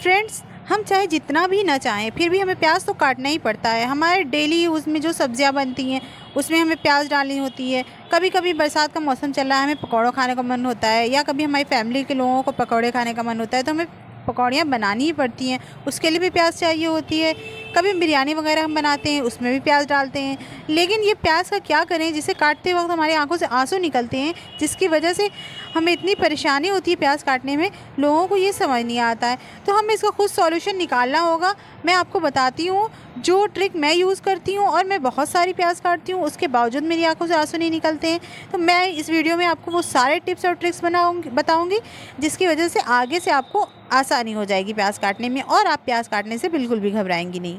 Friends, हम चाहे जितना भी ना चाहें फिर भी हमें प्याज तो काटना ही पड़ता है। हमारे डेली यूज़ में जो सब्जियां बनती हैं उसमें हमें प्याज डालनी होती है। कभी कभी बरसात का मौसम चल रहा है, हमें पकौड़ा खाने का मन होता है, या कभी हमारी फैमिली के लोगों को पकौड़े खाने का मन होता है, तो हमें पकौड़ियाँ बनानी ही पड़ती हैं, उसके लिए भी प्याज चाहिए होती है। कभी बिरयानी वगैरह हम बनाते हैं, उसमें भी प्याज डालते हैं। लेकिन ये प्याज का क्या करें, जिसे काटते वक्त हमारी आंखों से आंसू निकलते हैं, जिसकी वजह से हमें इतनी परेशानी होती है प्याज काटने में, लोगों को ये समझ नहीं आता है। तो हमें इसका खुद सॉल्यूशन निकालना होगा। मैं आपको बताती हूँ जो ट्रिक मैं यूज़ करती हूँ, और मैं बहुत सारी प्याज काटती हूँ, उसके बावजूद मेरी आंखों से आंसू नहीं निकलते हैं। तो मैं इस वीडियो में आपको वो सारे टिप्स और ट्रिक्स बताऊँगी जिसकी वजह से आगे से आपको आसानी हो जाएगी प्याज काटने में, और आप प्याज काटने से बिल्कुल भी घबराएंगी नहीं।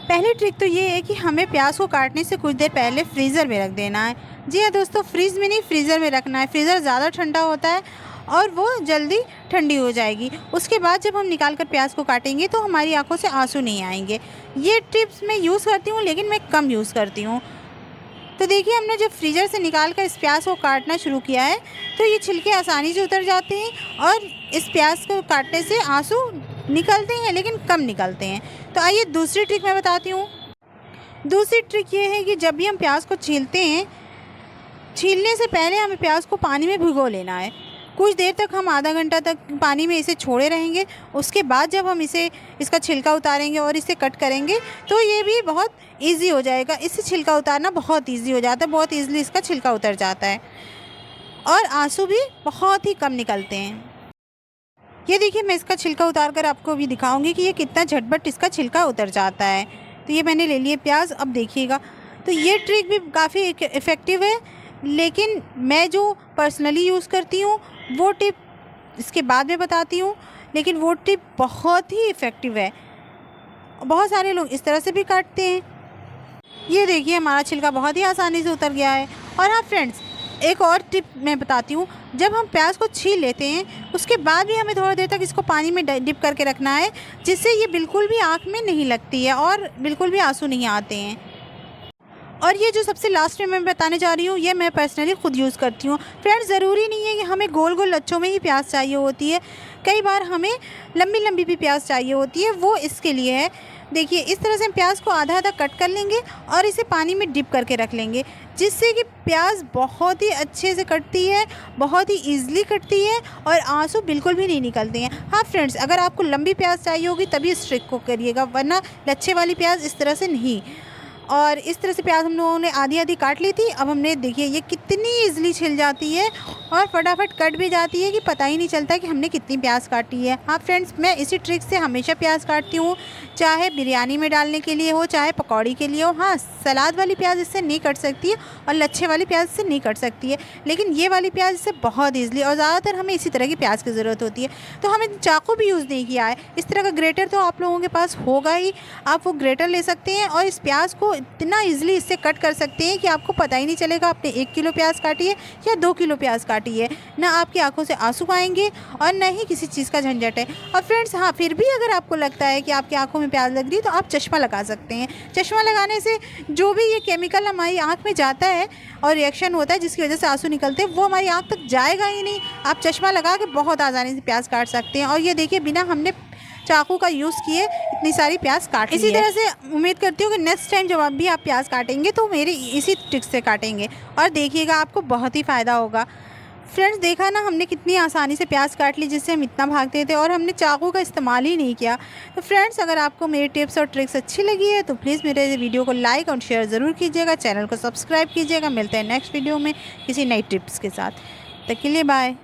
पहली ट्रिक तो ये है कि हमें प्याज को काटने से कुछ देर पहले फ्रीज़र में रख देना है। जी हाँ दोस्तों, फ्रीज में नहीं, फ्रीज़र में रखना है। फ्रीज़र ज़्यादा ठंडा होता है और वो जल्दी ठंडी हो जाएगी। उसके बाद जब हम निकाल कर प्याज को काटेंगे तो हमारी आंखों से आंसू नहीं आएंगे। ये टिप्स मैं यूज़ करती हूँ, लेकिन मैं कम यूज़ करती हूँ। तो देखिए, हमने जब फ्रीज़र से निकाल कर इस प्याज को काटना शुरू किया है तो ये छिलके आसानी से उतर जाते हैं, और इस प्याज को काटने से आंसू निकलते हैं लेकिन कम निकलते हैं। तो आइए दूसरी ट्रिक मैं बताती हूँ। दूसरी ट्रिक ये है कि जब भी हम प्याज को छीलते हैं, छीलने से पहले हमें प्याज को पानी में भिगो लेना है। कुछ देर तक हम आधा घंटा तक पानी में इसे छोड़े रहेंगे। उसके बाद जब हम इसका छिलका उतारेंगे और इसे कट करेंगे तो ये भी बहुत इजी हो जाएगा। इससे छिलका उतारना बहुत इजी हो जाता है, बहुत इजीली इसका छिलका उतर जाता है, और आंसू भी बहुत ही कम निकलते हैं। ये देखिए, मैं इसका छिलका उतार कर आपको भी दिखाऊंगी कि ये कितना झटपट इसका छिलका उतर जाता है। तो ये मैंने ले लिए प्याज, अब देखिएगा। तो ये ट्रिक भी काफ़ी इफ़ेक्टिव है, लेकिन मैं जो पर्सनली यूज़ करती हूँ वो टिप इसके बाद में बताती हूँ, लेकिन वो टिप बहुत ही इफ़ेक्टिव है। बहुत सारे लोग इस तरह से भी काटते हैं। ये देखिए, हमारा छिलका बहुत ही आसानी से उतर गया है। और हाँ फ्रेंड्स, एक और टिप मैं बताती हूँ। जब हम प्याज को छील लेते हैं उसके बाद भी हमें थोड़ी देर तक इसको पानी में डिप करके रखना है, जिससे ये बिल्कुल भी आँख में नहीं लगती है और बिल्कुल भी आंसू नहीं आते हैं। और ये जो सबसे लास्ट में मैं बताने जा रही हूँ, ये मैं पर्सनली खुद यूज़ करती हूँ। फ्रेंड्स, ज़रूरी नहीं है कि हमें गोल गोल लच्छों में ही प्याज चाहिए होती है। कई बार हमें लंबी लंबी भी प्याज चाहिए होती है, वो इसके लिए है। देखिए, इस तरह से हम प्याज को आधा आधा कट कर लेंगे और इसे पानी में डिप करके रख लेंगे, जिससे कि प्याज बहुत ही अच्छे से कटती है, बहुत ही ईजिली कटती है, और आंसू बिल्कुल भी नहीं निकलते हैं। हाँ फ्रेंड्स, अगर आपको लंबी प्याज चाहिए होगी तभी इस ट्रिक को करिएगा, वरना लच्छे वाली प्याज इस तरह से नहीं। और इस तरह से प्याज हम लोगों ने आधी आधी काट ली थी। अब हमने देखिए ये कितनी ईजिली छिल जाती है और फटाफट कट भी जाती है कि पता ही नहीं चलता कि हमने कितनी प्याज काटी है। हाँ फ्रेंड्स, मैं इसी ट्रिक से हमेशा प्याज काटती हूँ, चाहे बिरयानी में डालने के लिए हो, चाहे पकौड़ी के लिए हो। हाँ, सलाद वाली प्याज इससे नहीं कट सकती है और लच्छे वाली प्याज से नहीं कट सकती है, लेकिन ये वाली प्याज इससे बहुत ईजिली, और ज़्यादातर हमें इसी तरह की प्याज की ज़रूरत होती है। तो हमें चाकू भी यूज़ नहीं किया है। इस तरह का ग्रेटर तो आप लोगों के पास होगा ही, आप वो ग्रेटर ले सकते हैं और इस प्याज को इतना ईजिली इससे कट कर सकते हैं कि आपको पता ही नहीं चलेगा आपने 1 किलो प्याज काटी है या 2 किलो प्याज काटी है। ना आपकी आंखों से आंसू आएंगे और ना ही किसी चीज़ का झंझट है। और फ्रेंड्स, हाँ, फिर भी अगर आपको लगता है कि आपकी आंखों में प्याज लग रही है तो आप चश्मा लगा सकते हैं। चश्मा लगाने से जो भी ये केमिकल हमारी आँख में जाता है और रिएक्शन होता है जिसकी वजह से आंसू निकलते हैं, वो हमारी आँख तक जाएगा ही नहीं। आप चश्मा लगा के बहुत आसानी से प्याज काट सकते हैं। और ये देखिए, बिना हमने चाकू का यूज़ किए इतनी सारी प्याज काट ली है। इसी तरह से उम्मीद करती हूँ कि नेक्स्ट टाइम जब आप भी प्याज काटेंगे तो मेरी इसी ट्रिक से काटेंगे, और देखिएगा आपको बहुत ही फ़ायदा होगा। फ्रेंड्स, देखा ना हमने कितनी आसानी से प्याज काट ली, जिससे हम इतना भागते थे और हमने चाकू का इस्तेमाल ही नहीं किया। तो फ्रेंड्स, अगर आपको मेरी टिप्स और ट्रिक्स अच्छी लगी है तो प्लीज़ मेरे वीडियो को लाइक और शेयर ज़रूर कीजिएगा, चैनल को सब्सक्राइब कीजिएगा। मिलते हैं नेक्स्ट वीडियो में किसी नई टिप्स के साथ। तब तक के लिए बाय।